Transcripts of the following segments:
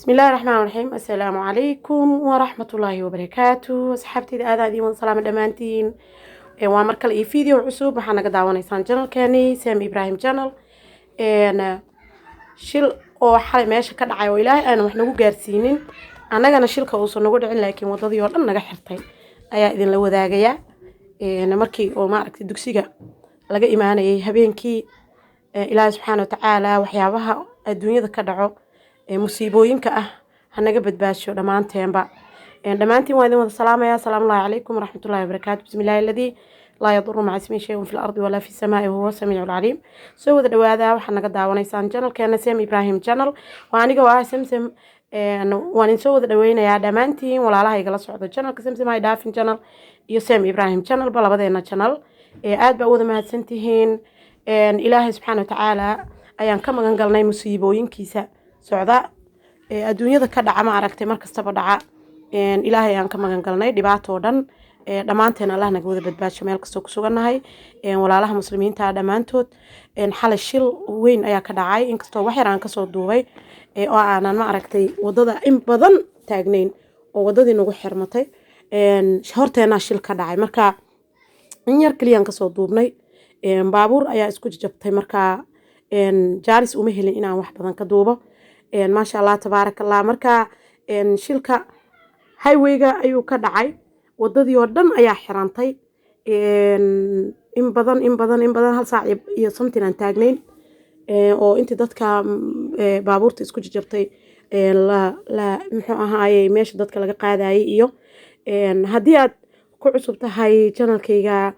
بسم الله الرحمن الرحيم. السلام عليكم ورحمة الله وبركاته. أصحابتي هذا دي من سلام الأمانتين. ومركل إيه فيديو عصوب حنا قد عوانيسان channel كاني سامي إبراهيم channel. أنا شيل أو حال ماشي كده عيو إلهي أنا وإحنا جالسين. أنا جانا شيل كوصل نقول عن لكن وضدي ولا أنا جحرتين. أيا إذن لو ذا جيا. أنا مركي أو معركة الدكسيجا. لقى إيماني هبينكي إلهي سبحانه وتعالى وحيابها الدنيا ذكرعو. musiibooyinka ah hanaga badbaasho dhamaanteenba dhamaantiin waa idin wada salaamaya. Assalaamu alaykum waraxmatullaahi wabarakaatu. bismillaahi alladii laa yadurru maca ismihi shay'un fil ardi walaa fis samaa'i wa huwa samiicul caliim. soo wada dhawaada waxaad naga daawanaysaan channelkeena Sami Ibrahim channel. waa aniga waa Samsam. waan idin soo wada dhaweynayaa dhamaantiin walaalaha igala socdo channelka Samsam ay dhaafin channel iyo Sami Ibrahim channel ba labadeena channel aad baa wada mahadsantihiin. ilaahay subxaanahu wa ta'aala ayaan ka magan galnay musiibooyinkiisa socda adduunyada ka dhaca ma aragtay markastaba dhaca ilaahay aan ka magan galnay dhibaato dhan dhamaanteen Allah naga wada badbaasho meel kasto ku sugannahay walaalaha muslimiinta dhamaantood xal shil weyn ayaa ka dhacay inkastoo wax yar aan ka soo duubay oo aanan ma aragtay wadada in badan taagnayn oo wadadii nagu xirmatay horteena shil ka dhacay marka in yar kaliya aan ka soo duubnay baabuur ayaa isku jabtay marka jaaris uma helin inaan wax badan ka duubo ما شاء الله تبارك الله مركا شلكا highwayga ayuu ka dhacay wadadii oo dhan ayaa xirantay in badan hal saac iyo something aan taagnayn oo intii dadka baabuurta isku jabtay la muxuu ahaayay meesha dadka laga qaadayay iyo hadii aad ku cusub tahay channelkayga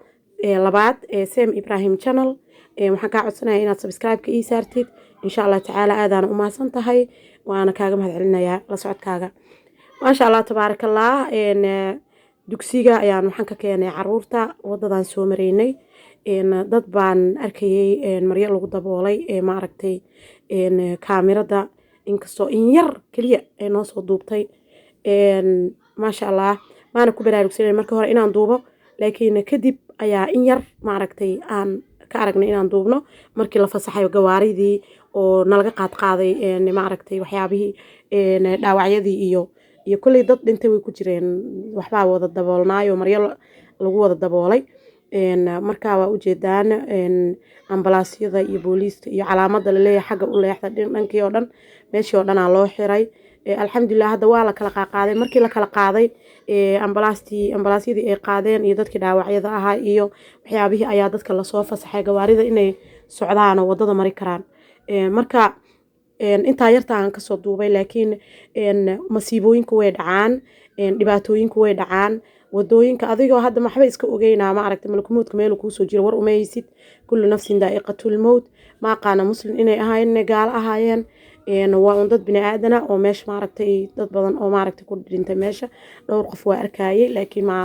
labaad Sami Ibrahim channel waxaan ka codsanayaa inaad subscribe-ka ii saartid إن شاء الله تعالى أذان وما سنتهي وأنا كاجم هذا علنا يا لصعد كاجا ما شاء الله تبارك الله إن دكسيجا يعني محنك كأني عرورتا وضدان سومريني إن ضد بان أركي إن مريال وضد بولي ما عرفتي إن كاميرا دا إن كسو إن ير كلية إن وصل دوبتي إن ما شاء الله ما أنا كبيرة دكسيجا مركها إن عندوبة لكن كدب أيا إن ير ما عرفتي أن كأرجنا إن عندوبنا مركي لفصحي وجواريدي oo nalaga qaaday ma aragtay waxyaabihii dhaawacyadii iyo kulli dad dhintay way ku jireen waxba wada daboolnaayo maryo lagu wada daboolay marka waa u jeedaan ambalaasyada iyo booliiska iyo calaamada la leeyahay xagga u leexda dhankii oo dhan meeshii oo dhan loo xiray alxamdulillah hadda waa la kala qaaday markii la kala qaaday ambalaasyadii ay qaadeen iyo dadkii dhaawacyada ahaa iyo waxyaabihii ayaa dadka la soo fasaxay gawaarida inay socdaan oo wadada mari karaan marka inta yarta aan ka soo duubay laakiin masiibooyinku way dhacaan dhibaatooyinku way dhacaan wadooyinka adigoo hadda maxba iska ogeynaa ma aragtay malakumuudka meel ku soo jiro war umaysid kullu nafsin daa'iqatul maut ma qaana muslim inay ahaayeen gaal ahaayeen waa dad bini aadana oo meesha ma aragtay dad badan oo ma aragtay ku dhintay meesha dhowr qof waa arkayay laakiin ma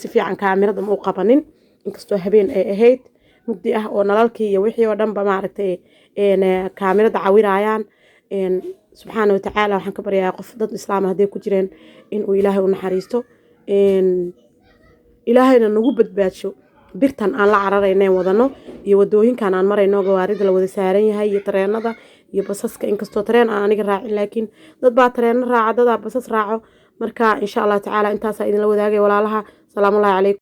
si fiican kaamirada ma u qabanin inkastoo habeen ay ahayd mugdi ah oo nalalkii iyo wixii oo dhan ba ma aragtay kaamirada cawirayaan subxaanahu wa ta'aala waxaan ka baryaa qof dad islaam haday ku jireen in uu ilaahay u naxariisto ilaahayna nagu badbaadsho birtan aan la cararaynay wadano iyo wadooyinkan aan marayno gawaarida la wada saaran yahay iyo tareenada iyo basaska inkastoo tareen aan aniga raacin laakiin dad baa tareen raaca dad basas raaco marka insha Allah ta'aala intaas idin la wadaagay walaalaha salaamu alaykum.